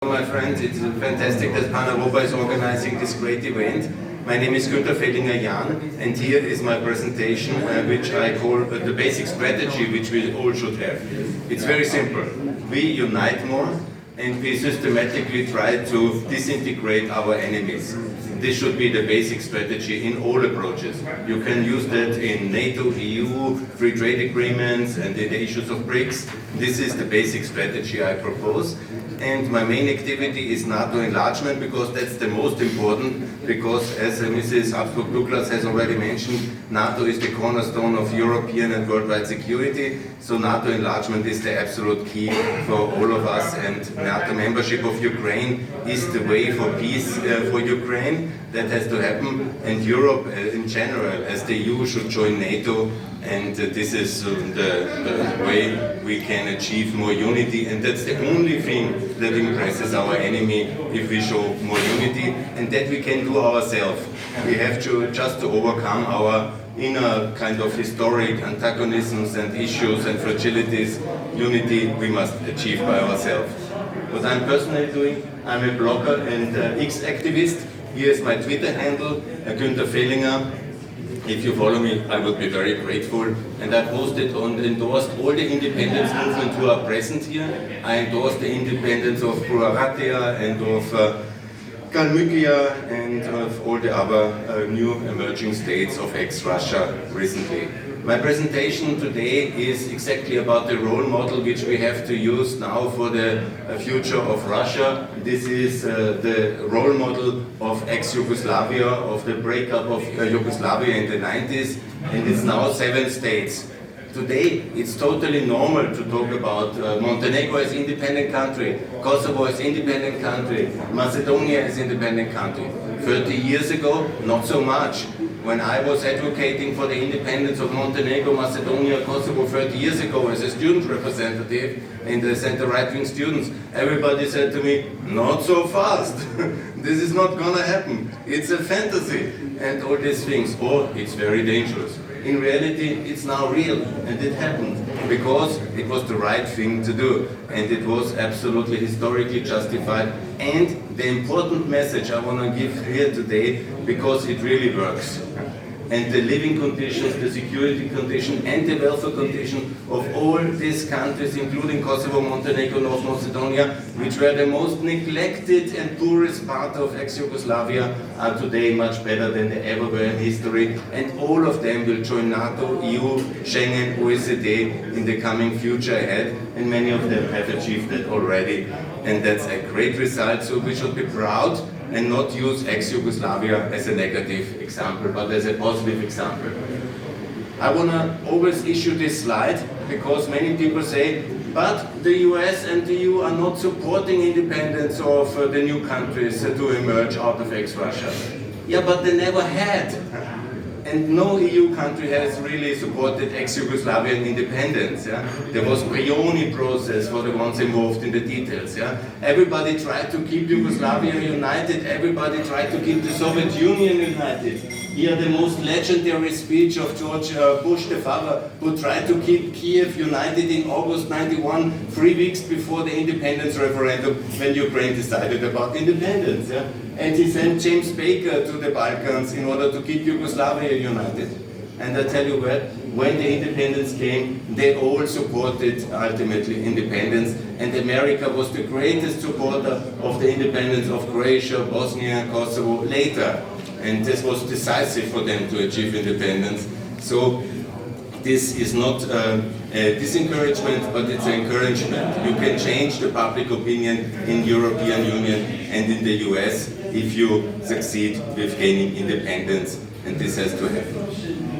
My friends, it's fantastic that Pan-Europa is organizing this great event. My name is Gunther Fehlinger-Jahn, and here is my presentation, which I call the basic strategy which we all should have. It's very simple. We unite more, and we systematically try to disintegrate our enemies. This should be the basic strategy in all approaches. You can use that in NATO, EU, free trade agreements, and in the issues of BRICS. This is the basic strategy I propose. And my main activity is NATO enlargement, because that's the most important, because as Mrs. Habsburg-Douglas has already mentioned, NATO is the cornerstone of European and worldwide security, so NATO enlargement is the absolute key for all of us, and NATO membership of Ukraine is the way for peace for Ukraine. That has to happen, and Europe in general, as the EU, should join NATO, and this is the way we can achieve more unity, and that's the only thing that impresses our enemy, if we show more unity, and that we can do ourselves. We have to just to overcome our inner kind of historic antagonisms and issues and fragilities. Unity we must achieve by ourselves. What I'm personally doing, I'm a blogger and ex-activist. Here is my Twitter handle, Gunther Fehlinger. If you follow me, I would be very grateful. And I posted and endorsed all the independence movements who are present here. I endorsed the independence of Buryatia and of Kalmykia and of all the other new emerging states of ex-Russia recently. My presentation today is exactly about the role model which we have to use now for the future of Russia. This is the role model of ex-Yugoslavia, of the breakup of Yugoslavia in the 90s, and it's now 7 states. Today, it's totally normal to talk about Montenegro as independent country, Kosovo as independent country, Macedonia as independent country. 30 years ago, not so much. When I was advocating for the independence of Montenegro, Macedonia, Kosovo 30 years ago as a student representative in the center-right-wing students, everybody said to me, not so fast, this is not gonna happen, it's a fantasy, and all these things, or it's very dangerous. In reality, it's now real, and it happened, because it was the right thing to do, and it was absolutely historically justified. And the important message I want to give here today, because it really works. And the living conditions, the security condition, and the welfare condition of all these countries, including Kosovo, Montenegro, North Macedonia, which were the most neglected and poorest part of ex-Yugoslavia, are today much better than they ever were in history. And all of them will join NATO, EU, Schengen, OECD in the coming future ahead. And many of them have achieved that already. And that's a great result, so we should be proud and not use ex-Yugoslavia as a negative example, but as a positive example. I want to always issue this slide, because many people say, but the US and the EU are not supporting independence of the new countries to emerge out of ex-Russia. Yeah, but they never had. And no EU country has really supported ex-Yugoslavian independence. Yeah? There was Brioni process for the ones involved in the details. Yeah? Everybody tried to keep Yugoslavia united, everybody tried to keep the Soviet Union united. Here the most legendary speech of George Bush the father, who tried to keep Kiev united in August '91, 3 weeks before the independence referendum, when Ukraine decided about independence. Yeah? And he sent James Baker to the Balkans in order to keep Yugoslavia united. And I tell you what, when the independence came, they all supported ultimately independence, and America was the greatest supporter of the independence of Croatia, Bosnia, Kosovo later. And this was decisive for them to achieve independence. So this is not a disencouragement, but it's an encouragement. You can change the public opinion in European Union and in the US if you succeed with gaining independence, and this has to happen.